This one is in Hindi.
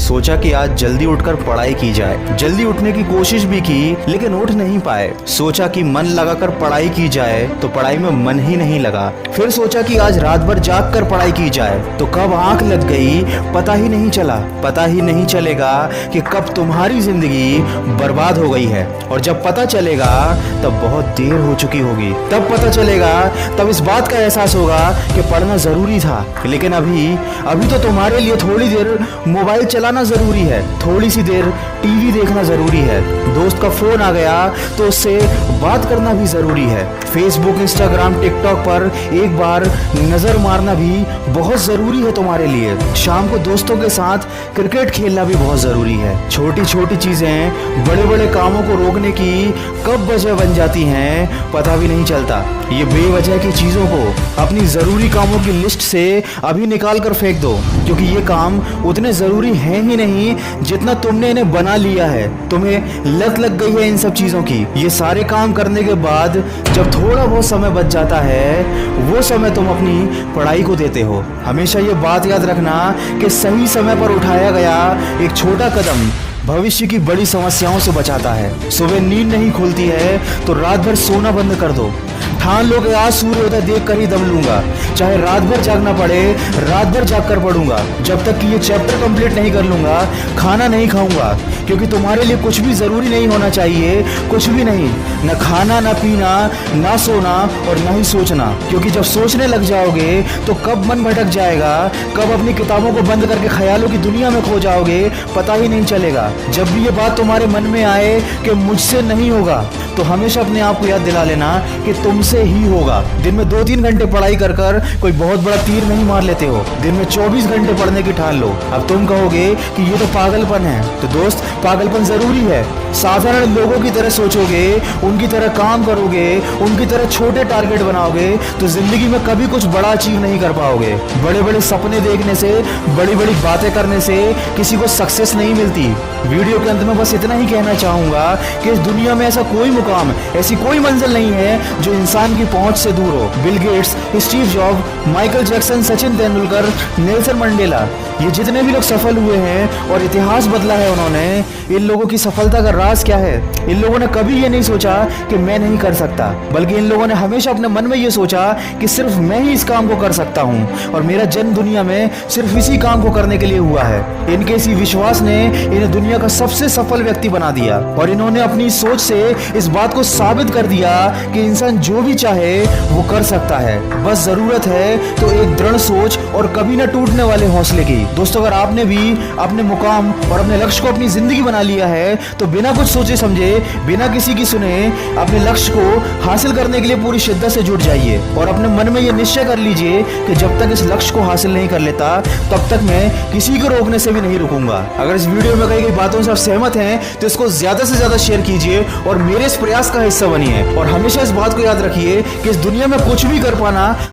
सोचा कि आज जल्दी उठकर पढ़ाई की जाए। जल्दी उठने की कोशिश भी की लेकिन उठ नहीं पाए। सोचा कि मन लगाकर पढ़ाई की जाए तो पढ़ाई में मन ही नहीं लगा। फिर सोचा कि आज रात भर जाग कर पढ़ाई की जाए तो कब आंख लग गई पता ही नहीं चला। पता ही नहीं चलेगा कि कब तुम्हारी जिंदगी बर्बाद हो गई है, और जब पता चलेगा तब बहुत देर हो चुकी होगी। तब पता चलेगा, तब इस बात का एहसास होगा कि पढ़ना जरूरी था। लेकिन अभी तो तुम्हारे लिए थोड़ी देर मोबाइल चलाना जरूरी है, थोड़ी सी देर टीवी देखना जरूरी है, दोस्त का फोन आ गया तो उससे बात करना भी जरूरी है, फेसबुक इंस्टाग्राम टिकटॉक पर एक बार नजर मारना भी बहुत जरूरी है तुम्हारे लिए। शाम को दोस्तों के साथ क्रिकेट खेलना भी बहुत जरूरी है। छोटी छोटी चीजें बड़े बड़े कामों को रोकने की कब वजह बन जाती हैं पता भी नहीं चलता। ये बेवजह की चीजों को अपनी जरूरी कामों की लिस्ट से अभी निकाल कर फेंक दो, क्योंकि ये काम उतने जरूरी हैं ही नहीं जितना तुमने इन्हें बना लिया है। तुम्हें लत लग गई है इन सब चीजों की। ये सारे काम करने के बाद जब थोड़ा बहुत समय बच जाता है वो समय तुम अपनी पढ़ाई को देते हो। हमेशा ये बात याद रखना कि सही समय पर उठाया गया एक छोटा कदम भविष्य की बड़ी समस्याओं से बचाता है। सुबह नींद नहीं खुलती है तो रात भर सोना बंद कर दो। ठान लो कि आज सूर्योदय देख कर ही दम लूंगा, चाहे रात भर जागना पड़े रात भर जाग कर पढ़ूंगा। जब तक कि ये चैप्टर कंप्लीट नहीं कर लूंगा खाना नहीं खाऊंगा, क्योंकि तुम्हारे लिए कुछ भी जरूरी नहीं होना चाहिए, कुछ भी नहीं, न खाना न पीना ना सोना और न ही सोचना। क्योंकि जब सोचने लग जाओगे तो कब मन भटक जाएगा, कब अपनी किताबों को बंद करके ख्यालों की दुनिया में खो जाओगे पता ही नहीं चलेगा। जब भी ये बात तुम्हारे मन में आए कि मुझसे नहीं होगा तो हमेशा अपने आप को याद दिला लेना कि तुमसे ही होगा। दिन में 2-3 घंटे पढ़ाई कर कर कोई बहुत बड़ा तीर नहीं मार लेते हो। दिन में 24 घंटे पढ़ने की ठान लो। अब तुम कहोगे कि ये तो पागलपन है, तो दोस्त पागलपन जरूरी है। साधारण लोगों की तरह सोचोगे, उनकी तरह काम करोगे, उनकी तरह छोटे टारगेट बनाओगे तो जिंदगी में कभी कुछ बड़ा अचीव नहीं कर पाओगे। बड़े बड़े सपने देखने से, बड़ी बड़ी बातें करने से किसी को सक्सेस नहीं मिलती। वीडियो के अंत में बस इतना ही कहना चाहूंगा कि इस दुनिया में ऐसा कोई मुकाम, ऐसी कोई मंजिल नहीं है जो इंसान की पहुंच से दूर हो। Bill Gates, Steve job, Michael Jackson, Sachin Tendulkar, Nelson Mandela, ये जितने भी लोग सफल हुए हैं और इतिहास बदला है उन्होंने, इन लोगों की सफलता का राज क्या है? इन लोगों ने कभी ये नहीं सोचा कि मैं नहीं कर सकता, बल्कि इन लोगों ने हमेशा अपने मन में ये सोचा कि सिर्फ मैं ही इस काम को कर सकता हूँ और मेरा जन्म दुनिया में सिर्फ इसी काम को करने के लिए हुआ है। इनके इसी विश्वास ने इन्हें दुनिया का सबसे सफल व्यक्ति बना दिया और इन्होंने अपनी सोच से इस बात को साबित कर दिया कि इंसान जो भी चाहे वो कर सकता है। बस जरूरत है तो एक दृढ़ सोच और कभी न टूटने वाले हौसले की। दोस्तों, अगर आपने भी अपने मुकाम और अपने लक्ष्य को अपनी जिंदगी बना लिया है तो बिना कुछ सोचे समझे, बिना किसी की सुने अपने लक्ष्य को हासिल करने के लिए पूरी शिद्दत से जुट जाइए और अपने मन में ये निश्चय कर लीजिए कि जब तक इस लक्ष्य को हासिल नहीं कर लेता तब तक मैं किसी को रोकने से भी नहीं रुकूंगा। अगर इस वीडियो में कही गई बातों से आप सहमत हैं तो इसको ज्यादा से ज्यादा शेयर कीजिए और मेरे इस प्रयास का हिस्सा बनिए। और हमेशा इस बात को याद रखिए कि इस दुनिया में कुछ भी कर पाना